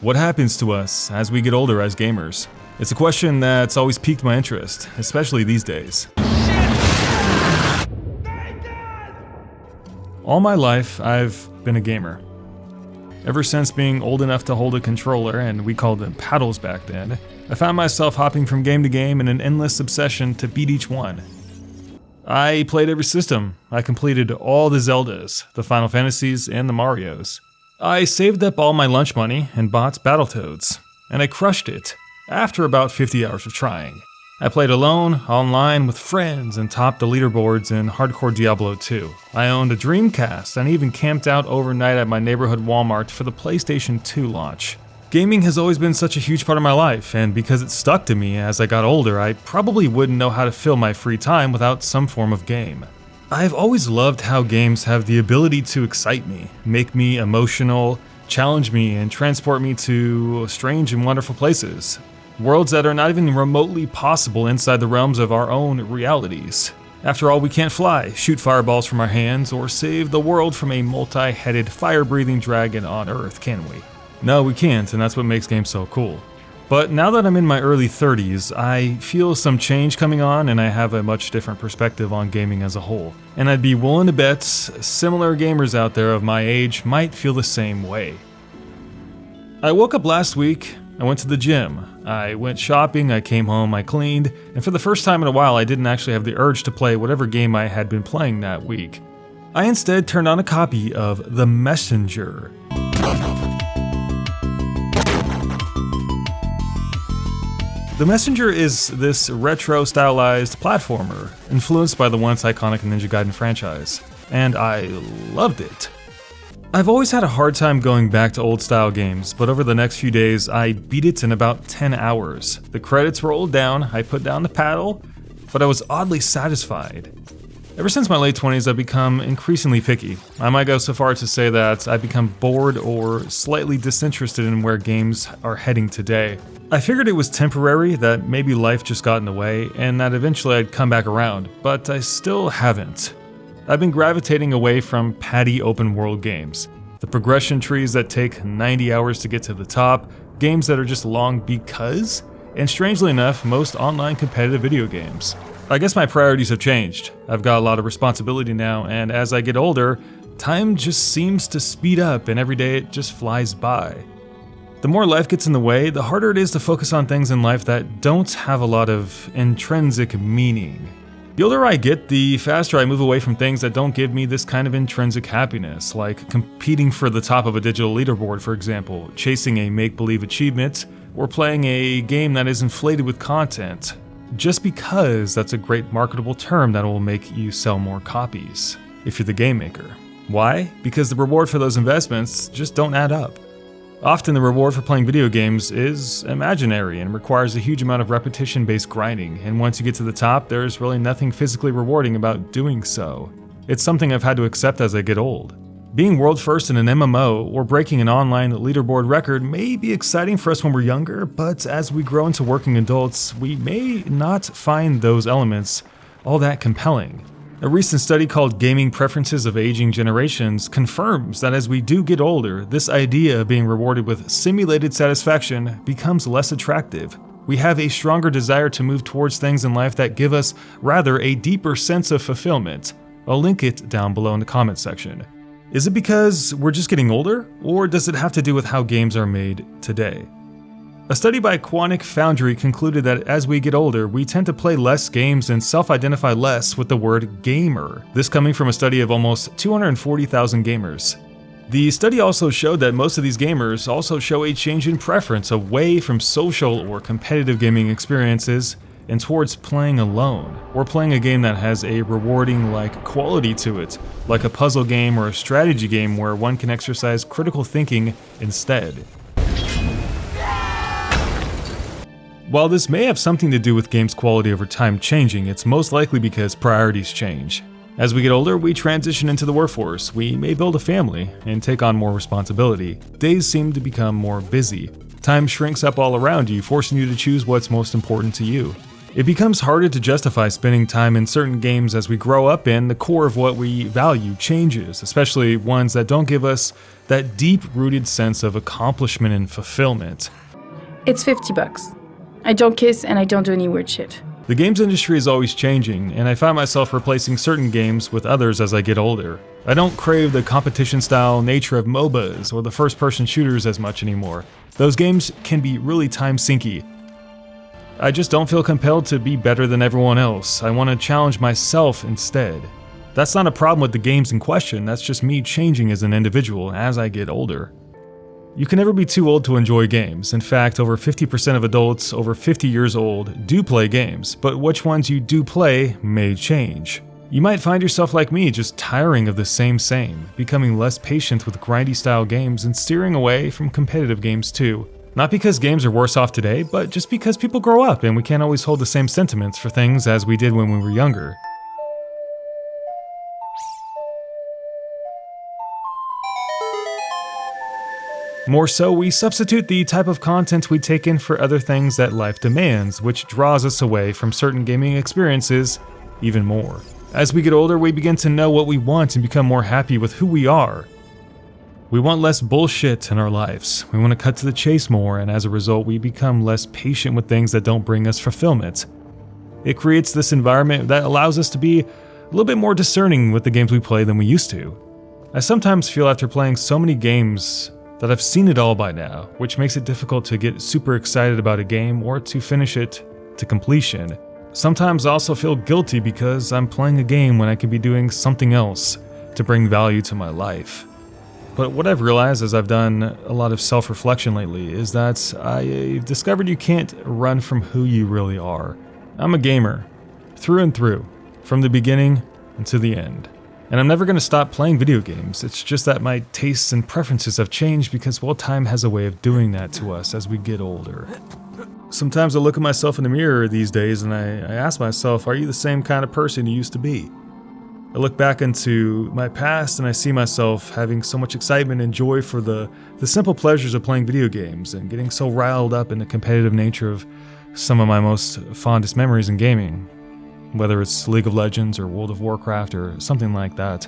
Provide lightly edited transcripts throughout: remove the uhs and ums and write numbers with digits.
What happens to us as we get older as gamers? It's a question that's always piqued my interest, especially these days. All my life, I've been a gamer. Ever since being old enough to hold a controller, and we called them paddles back then, I found myself hopping from game to game in an endless obsession to beat each one. I played every system. I completed all the Zeldas, the Final Fantasies, and the Marios. I saved up all my lunch money and bought Battletoads, and I crushed it after about 50 hours of trying. I played alone, online, with friends, and topped the leaderboards in hardcore Diablo 2. I owned a Dreamcast and even camped out overnight at my neighborhood Walmart for the PlayStation 2 launch. Gaming has always been such a huge part of my life, and because it stuck to me as I got older, I probably wouldn't know how to fill my free time without some form of game. I've always loved how games have the ability to excite me, make me emotional, challenge me, and transport me to strange and wonderful places. Worlds that are not even remotely possible inside the realms of our own realities. After all, we can't fly, shoot fireballs from our hands, or save the world from a multi-headed, fire-breathing dragon on Earth, can we? No, we can't, and that's what makes games so cool. But now that I'm in my early 30s, I feel some change coming on, and I have a much different perspective on gaming as a whole. And I'd be willing to bet similar gamers out there of my age might feel the same way. I woke up last week, I went to the gym, I went shopping, I came home, I cleaned, and for the first time in a while I didn't actually have the urge to play whatever game I had been playing that week. I instead turned on a copy of The Messenger. The Messenger is this retro-stylized platformer, influenced by the once iconic Ninja Gaiden franchise, and I loved it. I've always had a hard time going back to old-style games, but over the next few days, I beat it in about 10 hours. The credits rolled down, I put down the paddle, but I was oddly satisfied. Ever since my late 20s, I've become increasingly picky. I might go so far as to say that I've become bored or slightly disinterested in where games are heading today. I figured it was temporary, that maybe life just got in the way, and that eventually I'd come back around, but I still haven't. I've been gravitating away from patty open world games. The progression trees that take 90 hours to get to the top, games that are just long because, and strangely enough, most online competitive video games. I guess my priorities have changed. I've got a lot of responsibility now, and as I get older, time just seems to speed up and every day it just flies by. The more life gets in the way, the harder it is to focus on things in life that don't have a lot of intrinsic meaning. The older I get, the faster I move away from things that don't give me this kind of intrinsic happiness, like competing for the top of a digital leaderboard, for example, chasing a make-believe achievement, or playing a game that is inflated with content, just because that's a great marketable term that will make you sell more copies, if you're the game maker. Why? Because the reward for those investments just don't add up. Often the reward for playing video games is imaginary and requires a huge amount of repetition-based grinding, and once you get to the top, there's really nothing physically rewarding about doing so. It's something I've had to accept as I get old. Being world first in an MMO or breaking an online leaderboard record may be exciting for us when we're younger, but as we grow into working adults, we may not find those elements all that compelling. A recent study called Gaming Preferences of Aging Generations confirms that as we do get older, this idea of being rewarded with simulated satisfaction becomes less attractive. We have a stronger desire to move towards things in life that give us rather a deeper sense of fulfillment. I'll link it down below in the comment section. Is it because we're just getting older, or does it have to do with how games are made today? A study by Quantic Foundry concluded that as we get older, we tend to play less games and self-identify less with the word gamer. This coming from a study of almost 240,000 gamers. The study also showed that most of these gamers also show a change in preference away from social or competitive gaming experiences and towards playing alone, or playing a game that has a rewarding quality to it, like a puzzle game or a strategy game where one can exercise critical thinking instead. While this may have something to do with games' quality over time changing, it's most likely because priorities change. As we get older, we transition into the workforce, we may build a family, and take on more responsibility. Days seem to become more busy. Time shrinks up all around you, forcing you to choose what's most important to you. It becomes harder to justify spending time in certain games as we grow up and the core of what we value changes, especially ones that don't give us that deep-rooted sense of accomplishment and fulfillment. It's $50. I don't kiss and I don't do any weird shit. The games industry is always changing, and I find myself replacing certain games with others as I get older. I don't crave the competition-style nature of MOBAs or the first-person shooters as much anymore. Those games can be really time-sinky. I just don't feel compelled to be better than everyone else. I want to challenge myself instead. That's not a problem with the games in question, that's just me changing as an individual as I get older. You can never be too old to enjoy games. In fact, over 50% of adults over 50 years old do play games, but which ones you do play may change. You might find yourself like me, just tiring of the same, becoming less patient with grindy style games and steering away from competitive games too. Not because games are worse off today, but just because people grow up and we can't always hold the same sentiments for things as we did when we were younger. More so, we substitute the type of content we take in for other things that life demands, which draws us away from certain gaming experiences even more. As we get older, we begin to know what we want and become more happy with who we are. We want less bullshit in our lives. We want to cut to the chase more, and as a result, we become less patient with things that don't bring us fulfillment. It creates this environment that allows us to be a little bit more discerning with the games we play than we used to. I sometimes feel after playing so many games that I've seen it all by now, which makes it difficult to get super excited about a game or to finish it to completion. Sometimes I also feel guilty because I'm playing a game when I could be doing something else to bring value to my life. But what I've realized as I've done a lot of self-reflection lately is that I've discovered you can't run from who you really are. I'm a gamer, through and through, from the beginning until the end. And I'm never going to stop playing video games. It's just that my tastes and preferences have changed because, well, time has a way of doing that to us as we get older. Sometimes I look at myself in the mirror these days and I ask myself, are you the same kind of person you used to be? I look back into my past and I see myself having so much excitement and joy for the simple pleasures of playing video games and getting so riled up in the competitive nature of some of my most fondest memories in gaming, whether it's League of Legends or World of Warcraft or something like that.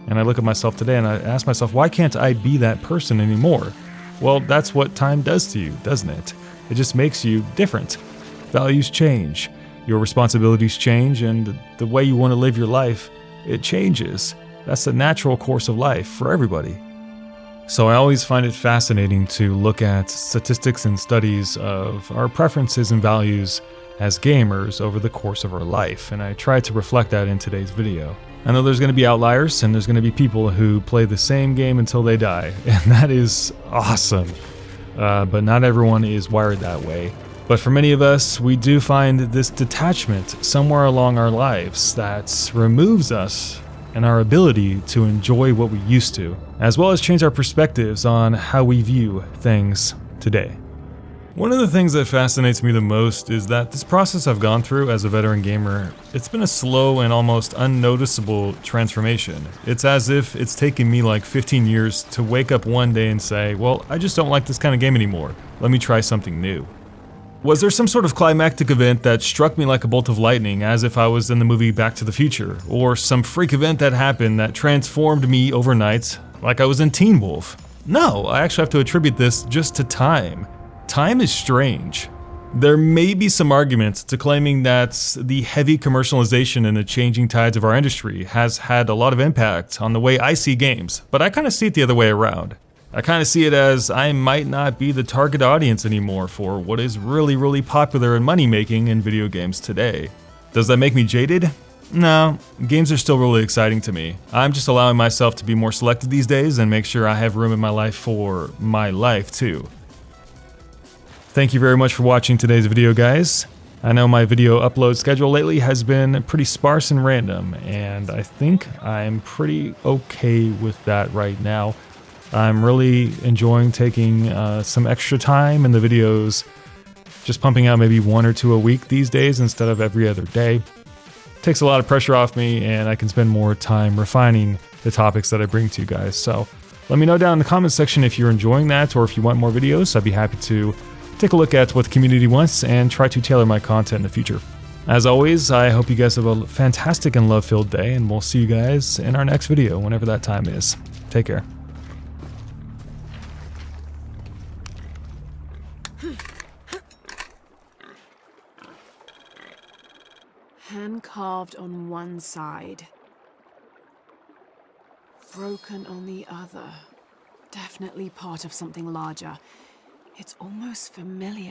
And I look at myself today and I ask myself, why can't I be that person anymore? Well, that's what time does to you, doesn't it? It just makes you different. Values change, your responsibilities change, and the way you want to live your life, it changes. That's the natural course of life for everybody. So I always find it fascinating to look at statistics and studies of our preferences and values as gamers over the course of our life, and I try to reflect that in today's video. I know there's going to be outliers, and there's going to be people who play the same game until they die, and that is awesome. But not everyone is wired that way. But for many of us, we do find this detachment somewhere along our lives that removes us and our ability to enjoy what we used to, as well as change our perspectives on how we view things today. One of the things that fascinates me the most is that this process I've gone through as a veteran gamer, it's been a slow and almost unnoticeable transformation. It's as if it's taken me like 15 years to wake up one day and say, well, I just don't like this kind of game anymore. Let me try something new. Was there some sort of climactic event that struck me like a bolt of lightning, as if I was in the movie Back to the Future? Or some freak event that happened that transformed me overnight, like I was in Teen Wolf? No, I actually have to attribute this just to time. Time is strange. There may be some arguments to claiming that the heavy commercialization and the changing tides of our industry has had a lot of impact on the way I see games, but I kind of see it the other way around. I kind of see it as I might not be the target audience anymore for what is really popular and money-making in video games today. Does that make me jaded? No, games are still really exciting to me. I'm just allowing myself to be more selective these days and make sure I have room in my life for my life too. Thank you very much for watching today's video, guys. I know my video upload schedule lately has been pretty sparse and random, and I think I'm pretty okay with that right now. I'm really enjoying taking some extra time in the videos, just pumping out maybe 1 or 2 a week these days instead of every other day. Takes a lot of pressure off me, and I can spend more time refining the topics that I bring to you guys. So let me know down in the comment section if you're enjoying that, or if you want more videos. I'd be happy to take a look at what the community wants and try to tailor my content in the future. As always, I hope you guys have a fantastic and love-filled day, and we'll see you guys in our next video, whenever that time is. Take care. Hand carved on one side. Broken on the other. Definitely part of something larger. It's almost familiar.